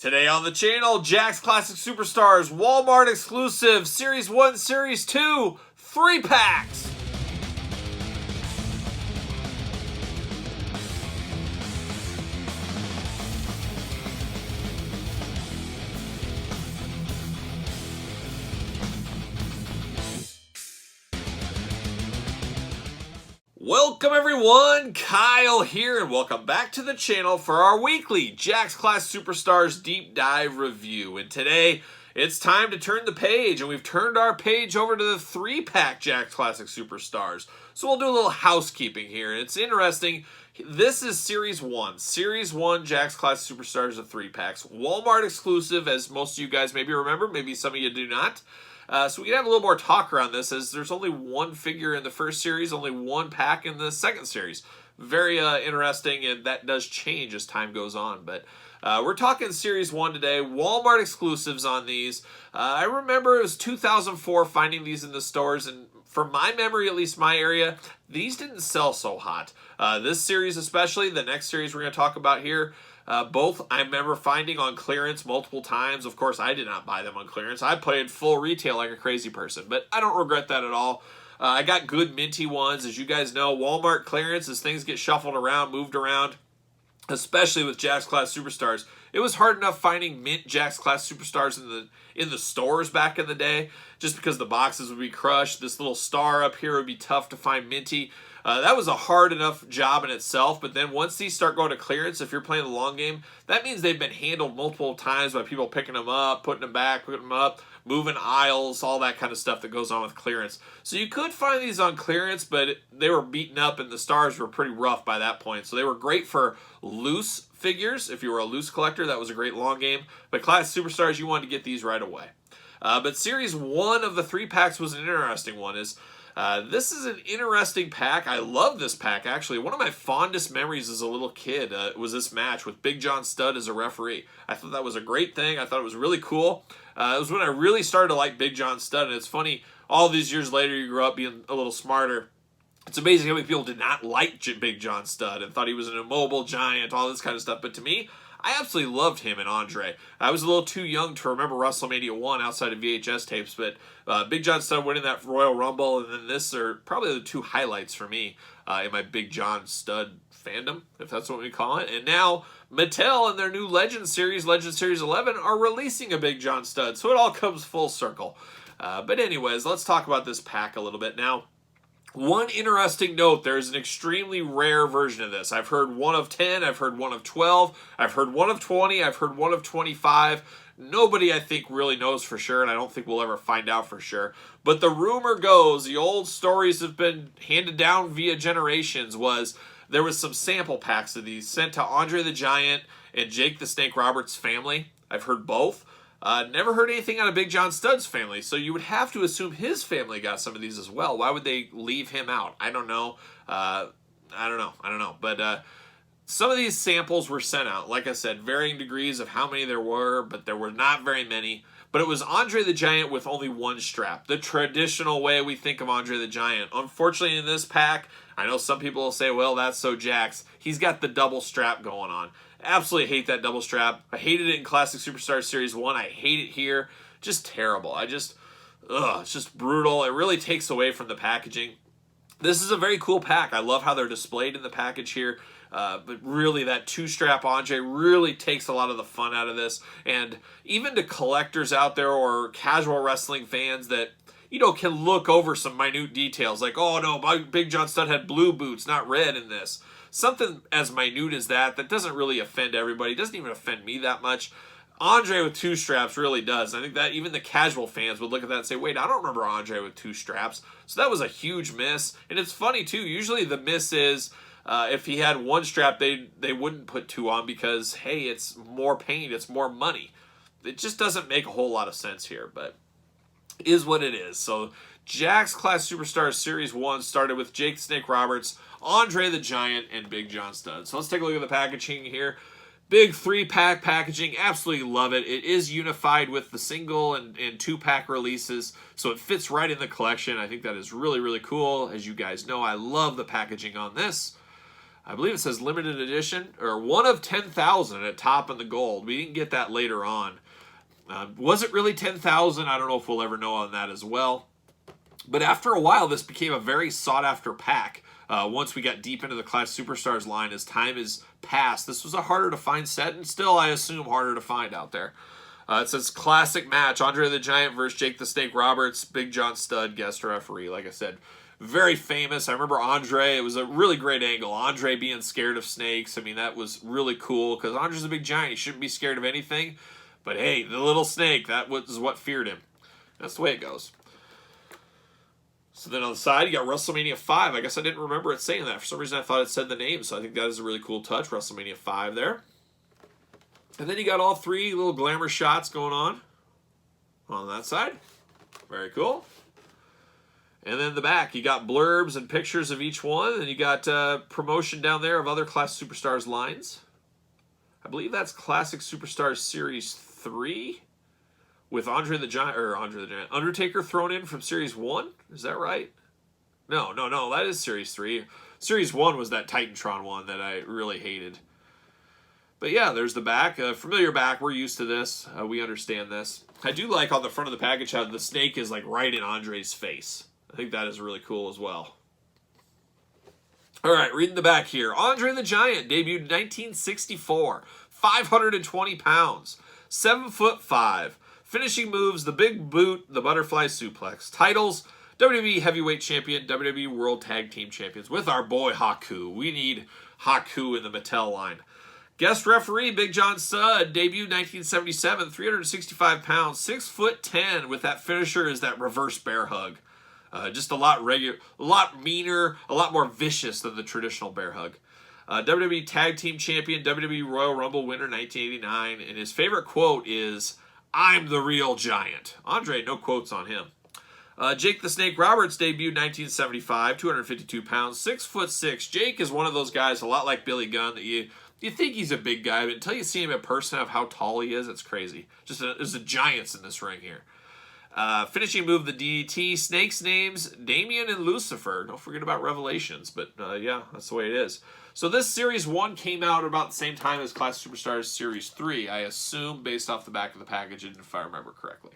Today on the channel, Jakks Classic Superstars, Walmart exclusive, Series 1, Series 2, 3-packs. Welcome everyone, Kyle here, and welcome back to the channel for our weekly Jakks Classic Superstars Deep Dive review. And today, it's time to turn the page, and we've turned our page over to the 3-pack Jakks Classic Superstars. So we'll do a little housekeeping here. It's interesting. This is Series 1. Series 1 Jakks Classic Superstars of 3-packs. Walmart exclusive, as most of you guys maybe remember. Maybe some of you do not. So we can have a little more talk around this, as there's only one figure in the first series, only one pack in the second series. Very interesting, and that does change as time goes on. But we're talking Series 1 today. Walmart exclusives on these. I remember it was 2004 finding these in the stores, and from my memory, at least my area, these didn't sell so hot. This series especially, the next series we're going to talk about here, both I remember finding on clearance multiple times. Of course, I did not buy them on clearance. I played full retail like a crazy person, but I don't regret that at all. I got good minty ones. As you guys know, Walmart clearance, as things get shuffled around, moved around, especially with Jakks Class Superstars, it was hard enough finding mint Jakks Class Superstars in the stores back in the day, just because the boxes would be crushed. This little star up here would be tough to find minty. That was a hard enough job in itself, but then once these start going to clearance, if you're playing the long game, that means they've been handled multiple times by people picking them up, putting them back, putting them up, moving aisles, all that kind of stuff that goes on with clearance. So you could find these on clearance, but they were beaten up and the stars were pretty rough by that point. So they were great for loose figures. If you were a loose collector, that was a great long game. But Class Superstars, you wanted to get these right away. But Series 1 of the 3-packs was an interesting one. This is an interesting pack. I love this pack, actually. One of my fondest memories as a little kid was this match with Big John Studd as a referee. I thought that was a great thing. I thought it was really cool. It was when I really started to like Big John Studd, and it's funny, all these years later, you grow up being a little smarter. It's amazing how many people did not like Big John Studd and thought he was an immobile giant, all this kind of stuff. But to me, I absolutely loved him and Andre. I was a little too young to remember WrestleMania 1 outside of VHS tapes, but Big John Studd winning that Royal Rumble and then this are probably the two highlights for me in my Big John Studd fandom, if that's what we call it. And now Mattel and their new Legend Series 11, are releasing a Big John Studd, so it all comes full circle. But anyways, let's talk about this pack a little bit now. One interesting note, there's an extremely rare version of this. I've heard one of 10, I've heard one of 12, I've heard one of 20, I've heard one of 25. Nobody, I think, really knows for sure, and I don't think we'll ever find out for sure. But the rumor goes, the old stories have been handed down via generations, was there was some sample packs of these sent to Andre the Giant and Jake the Snake Roberts' family. I've heard both. Never heard anything out of Big John Studd's family, so you would have to assume his family got some of these as well. Why would they leave him out? I don't know. I don't know. But some of these samples were sent out. Like I said, varying degrees of how many there were, but there were not very many. But it was Andre the Giant with only one strap, the traditional way we think of Andre the Giant. Unfortunately, in this pack, I know some people will say, well, that's so Jakks. He's got the double strap going on. Absolutely hate that double strap. I hated it in Classic Superstar Series 1. I hate it here. Just terrible. It's just brutal. It really takes away from the packaging. This is a very cool pack. I love how they're displayed in the package here. But really, that two-strap Andre really takes a lot of the fun out of this. And even to collectors out there or casual wrestling fans that, can look over some minute details. Like, oh, no, my Big John Studd had blue boots, not red in this. Something as minute as that doesn't really offend everybody. It doesn't even offend me that much. Andre with two straps really does. I think that even the casual fans would look at that and say, wait, I don't remember Andre with two straps. So that was a huge miss. And it's funny, too. Usually the miss is if he had one strap, they wouldn't put two on because, hey, it's more paint, it's more money. It just doesn't make a whole lot of sense here, but is what it is. So Jakks Class Superstars Series 1 started with Jake the Snake Roberts, Andre the Giant, and Big John Studd. So let's take a look at the packaging here. Big 3-pack packaging. Absolutely love it. It is unified with the single and 2-pack releases, so it fits right in the collection. I think that is really, really cool. As you guys know, I love the packaging on this. I believe it says limited edition, or 1 of 10,000 at top in the gold. We didn't get that later on. Was it really 10,000? I don't know if we'll ever know on that as well. But after a while, this became a very sought-after pack. Once we got deep into the Class Superstars line, as time has passed, this was a harder to find set, and still, I assume, harder to find out there. It says classic match, Andre the Giant versus Jake the Snake Roberts, Big John Studd, guest referee. Like I said, very famous. I remember Andre, it was a really great angle. Andre being scared of snakes. I mean, that was really cool, because Andre's a big giant. He shouldn't be scared of anything. But hey, the little snake, that was what feared him. That's the way it goes. So then on the side, you got WrestleMania 5. I guess I didn't remember it saying that. For some reason, I thought it said the name, so I think that is a really cool touch, WrestleMania 5 there. And then you got all 3 little glamour shots going on that side. Very cool. And then the back, you got blurbs and pictures of each one, and you got promotion down there of other Class Superstars lines. I believe that's Classic Superstars Series 3 with Undertaker thrown in from Series 1. Is that right? No, that is Series 3. Series 1 was that Titantron one that I really hated. But yeah, there's the back. Familiar back. We're used to this. We understand this. I do like on the front of the package how the snake is like right in Andre's face. I think that is really cool as well. All right, reading the back here. Andre the Giant debuted in 1964. 520 pounds. 7'5". Finishing moves, the big boot, the butterfly suplex. Titles, WWE Heavyweight Champion, WWE World Tag Team Champions. With our boy Haku. We need Haku in the Mattel line. Guest referee, Big John Studd, debuted 1977, 365 pounds, 6'10", with that finisher is that reverse bear hug. Just a lot meaner, a lot more vicious than the traditional bear hug. WWE Tag Team Champion, WWE Royal Rumble winner, 1989, and his favorite quote is, "I'm the real giant." Andre, no quotes on him. Jake the Snake Roberts debuted 1975, 252 pounds, 6'6". Jake is one of those guys, a lot like Billy Gunn, that you think he's a big guy, but until you see him in person of how tall he is, it's crazy. There's giants in this ring here. Finishing move, the DDT. Snake's names, Damien and Lucifer. Don't forget about Revelations, but yeah, that's the way it is. So this Series 1 came out about the same time as Class Superstars Series 3, I assume, based off the back of the package, if I remember correctly.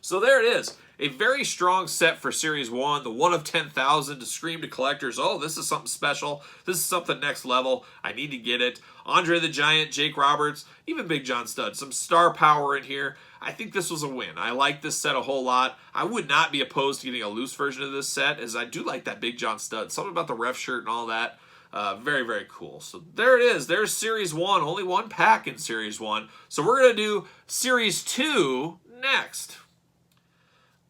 So there it is. A very strong set for Series 1. The 1 of 10,000 to scream to collectors, oh, this is something special. This is something next level. I need to get it. Andre the Giant, Jake Roberts, even Big John Studd. Some star power in here. I think this was a win. I like this set a whole lot. I would not be opposed to getting a loose version of this set, as I do like that Big John Studd. Something about the ref shirt and all that. Very, very cool. So there it is. There's Series 1. Only one pack in Series 1. So we're going to do Series 2 next.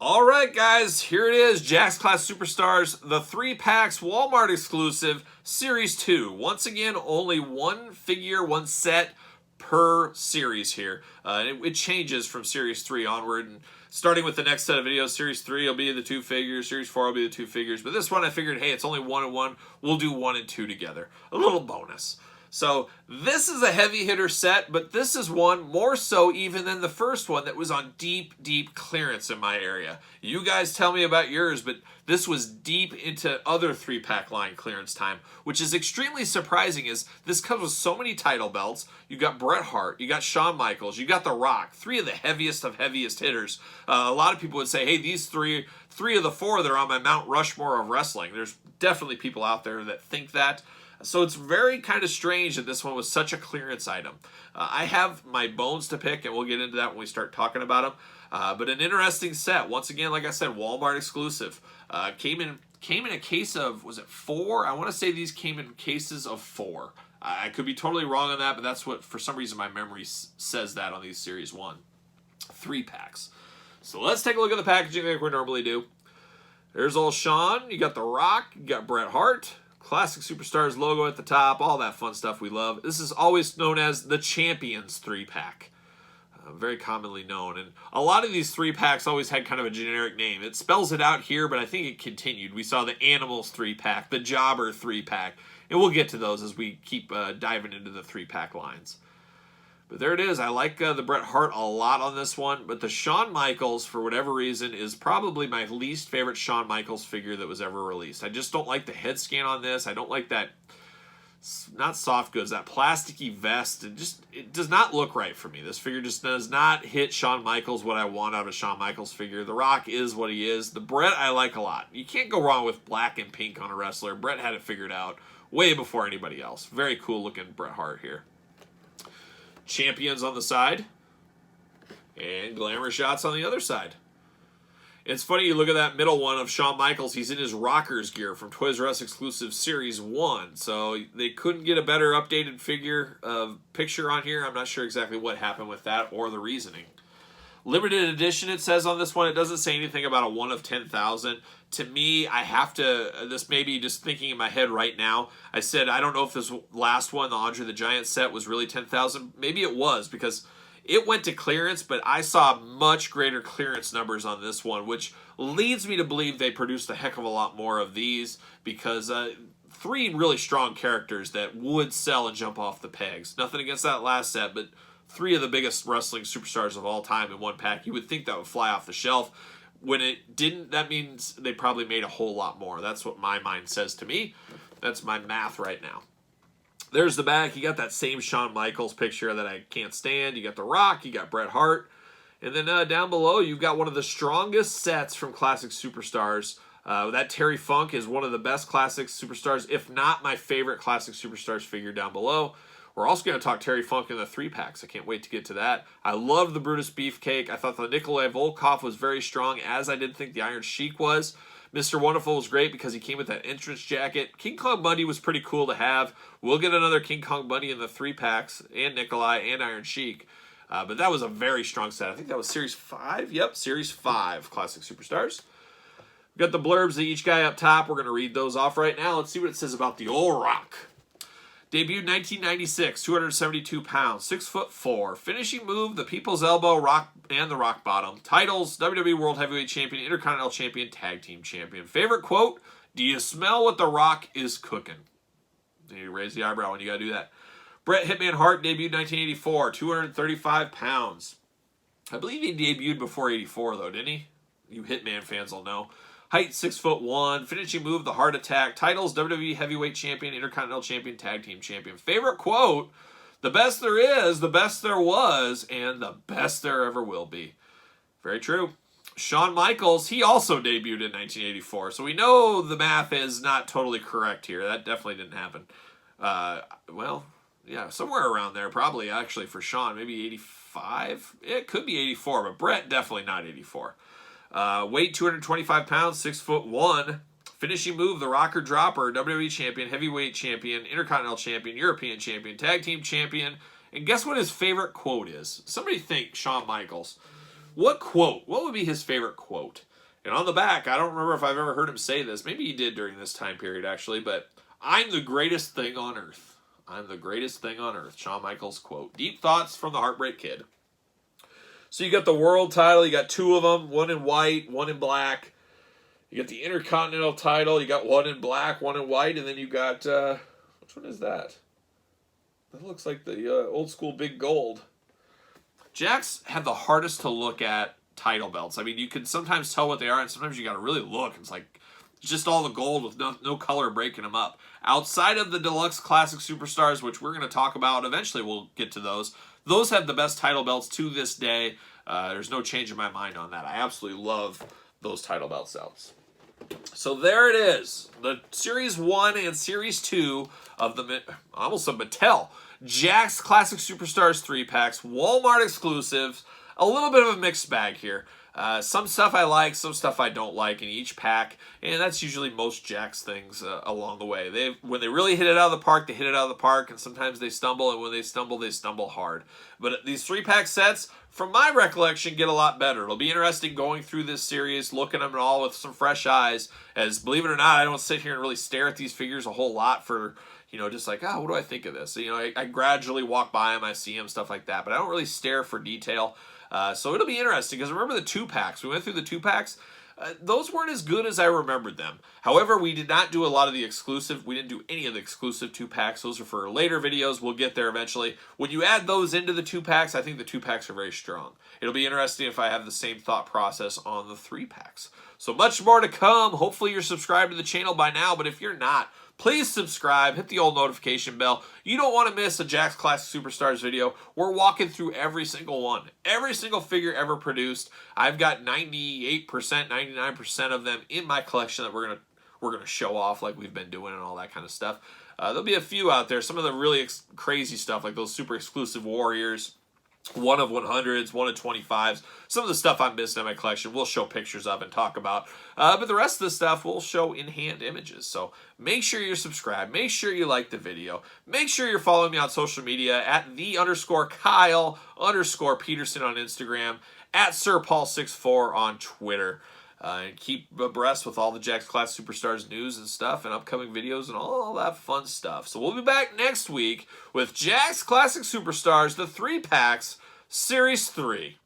All right, guys. Here it is. Jakks Class Superstars. The 3 packs, Walmart exclusive, Series 2. Once again, only one figure, one set per series here. It changes from Series 3 onward. And starting with the next set of videos, Series 3 will be the 2 figures, Series 4 will be the 2 figures. But this one I figured, hey, it's only 1 and 1. We'll do 1 and 2 together. A little bonus. So this is a heavy hitter set, but this is one more so even than the first one that was on deep, deep clearance in my area. You guys tell me about yours, but this was deep into other 3-pack line clearance time, which is extremely surprising as this comes with so many title belts. You got Bret Hart, you got Shawn Michaels, you got The Rock, 3 of the heaviest of heaviest hitters. A lot of people would say, hey, these three of the 4 that are on my Mount Rushmore of wrestling. There's definitely people out there that think that. So it's very kind of strange that this one was such a clearance item. I have my bones to pick, and we'll get into that when we start talking about them. But an interesting set. Once again, like I said, Walmart exclusive. Came in a case of, was it 4? I want to say these came in cases of 4. I could be totally wrong on that, but that's what, for some reason, my memory says that on these Series 1. 3 packs. So let's take a look at the packaging like we normally do. There's old Shawn. You got The Rock. You got Bret Hart. Classic Superstars logo at the top, all that fun stuff we love. This is always known as the Champions 3-pack. Very commonly known. And a lot of these 3-packs always had kind of a generic name. It spells it out here, but I think it continued. We saw the Animals 3-pack, the Jobber 3-pack, and we'll get to those as we keep diving into the 3-pack lines. But there it is. I like the Bret Hart a lot on this one, but the Shawn Michaels, for whatever reason, is probably my least favorite Shawn Michaels figure that was ever released. I just don't like the head scan on this. I don't like that not soft goods, that plasticky vest. It does not look right for me. This figure just does not hit Shawn Michaels what I want out of a Shawn Michaels figure. The Rock is what he is. The Bret I like a lot. You can't go wrong with black and pink on a wrestler. Bret had it figured out way before anybody else. Very cool looking Bret Hart here. Champions on the side. And glamour shots on the other side. It's funny, you look at that middle one of Shawn Michaels, he's in his Rockers gear from Toys R Us exclusive Series 1. So they couldn't get a better updated picture on here. I'm not sure exactly what happened with that or the reasoning. Limited edition, it says on this one. It doesn't say anything about a 1 of 10,000. To me, I have to, this may be just thinking in my head right now. I said, I don't know if this last one, the Andre the Giant set, was really 10,000. Maybe it was, because it went to clearance, but I saw much greater clearance numbers on this one, which leads me to believe they produced a heck of a lot more of these, because 3 really strong characters that would sell and jump off the pegs. Nothing against that last set, but 3 of the biggest wrestling superstars of all time in one pack. You would think that would fly off the shelf. When it didn't, that means they probably made a whole lot more. That's what my mind says to me. That's my math right now. There's the back. You got that same Shawn Michaels picture that I can't stand. You got The Rock. You got Bret Hart. And then down below, you've got one of the strongest sets from Classic Superstars. That Terry Funk is one of the best Classic Superstars, if not my favorite Classic Superstars figure down below. We're also going to talk Terry Funk in the 3-packs. I can't wait to get to that. I love the Brutus Beefcake. I thought the Nikolai Volkov was very strong, as I did think the Iron Sheik was. Mr. Wonderful was great because he came with that entrance jacket. King Kong Bundy was pretty cool to have. We'll get another King Kong Bundy in the 3-packs, and Nikolai, and Iron Sheik. But that was a very strong set. I think that was Series 5. Yep, Series 5 Classic Superstars. We've got the blurbs of each guy up top. We're going to read those off right now. Let's see what it says about the old Rock. Debuted 1996, 272 pounds, 6'4". Finishing move, the People's Elbow, Rock, and the Rock Bottom. Titles, WWE World Heavyweight Champion, Intercontinental Champion, Tag Team Champion. Favorite quote, do you smell what the Rock is cooking? You raise the eyebrow when you got to do that. Bret Hitman Hart debuted 1984, 235 pounds. I believe he debuted before 84, though, didn't he? You Hitman fans will know. Height, 6'1". Finishing move, the Heart Attack. Titles, WWE Heavyweight Champion, Intercontinental Champion, Tag Team Champion. Favorite quote, the best there is, the best there was, and the best there ever will be. Very true. Shawn Michaels, he also debuted in 1984, so we know the math is not totally correct here. That definitely didn't happen. Well, yeah, somewhere around there, probably, actually, for Shawn. Maybe 85? It could be 84, but Bret, definitely not 84. Weight 225 pounds, 6'1". Finishing move, the Rocker Dropper, WWE Champion, Heavyweight Champion, Intercontinental Champion, European Champion, Tag Team Champion. And guess what his favorite quote is? Somebody think Shawn Michaels. What quote? What would be his favorite quote? And on the back, I don't remember if I've ever heard him say this. Maybe he did during this time period, actually. But, I'm the greatest thing on earth. I'm the greatest thing on earth. Shawn Michaels quote. Deep thoughts from the Heartbreak Kid. So you got the world title, you got 2 of them, one in white, one in black. You got the Intercontinental title, you got one in black, one in white, and then you got, which one is that? That looks like the old school big gold. Jakks have the hardest to look at title belts. I mean, you can sometimes tell what they are, and sometimes you got to really look. It's like just all the gold with no color breaking them up. Outside of the Deluxe Classic Superstars, which we're going to talk about eventually, we'll get to those. Those have the best title belts to this day. There's no change in my mind on that. I absolutely love those title belt sets. So there it is. The Series 1 and Series 2 of the, almost a Mattel, Jakks Classic Superstars 3-packs, Walmart exclusives. A little bit of a mixed bag here. Some stuff I like, some stuff I don't like in each pack, and that's usually most Jakks things along the way. When they really hit it out of the park, they hit it out of the park, and sometimes they stumble, and when they stumble hard. But these 3-pack sets, from my recollection, get a lot better. It'll be interesting going through this series, looking at them all with some fresh eyes, as believe it or not, I don't sit here and really stare at these figures a whole lot for, just like, what do I think of this? I gradually walk by them, I see them, stuff like that, but I don't really stare for detail. So it'll be interesting, because remember the 2-packs. We went through the 2-packs. Those weren't as good as I remembered them. However, we did not do a lot of the exclusive. We didn't do any of the exclusive 2-packs. Those are for later videos. We'll get there eventually. When you add those into the 2-packs, I think the 2-packs are very strong. It'll be interesting if I have the same thought process on the 3-packs. So much more to come. Hopefully you're subscribed to the channel by now, but if you're not, Please subscribe, hit the old notification bell. You don't want to miss a Jakks Classic Superstars video. We're walking through every single one. Every single figure ever produced. I've got 98%, 99% of them in my collection that we're gonna show off like we've been doing and all that kind of stuff. There'll be a few out there. Some of the really crazy stuff, like those super exclusive Warriors, 1 of 100s, 1 of 25s. Some of the stuff I'm missing in my collection we'll show pictures of and talk about. But the rest of the stuff we'll show in-hand images. So make sure you're subscribed. Make sure you like the video. Make sure you're following me on social media at @the_Kyle_Peterson on Instagram, at SirPaul64 on Twitter. And keep abreast with all the Jakks Classic Superstars news and stuff and upcoming videos and all that fun stuff. So we'll be back next week with Jakks Classic Superstars, the 3-packs, Series 3.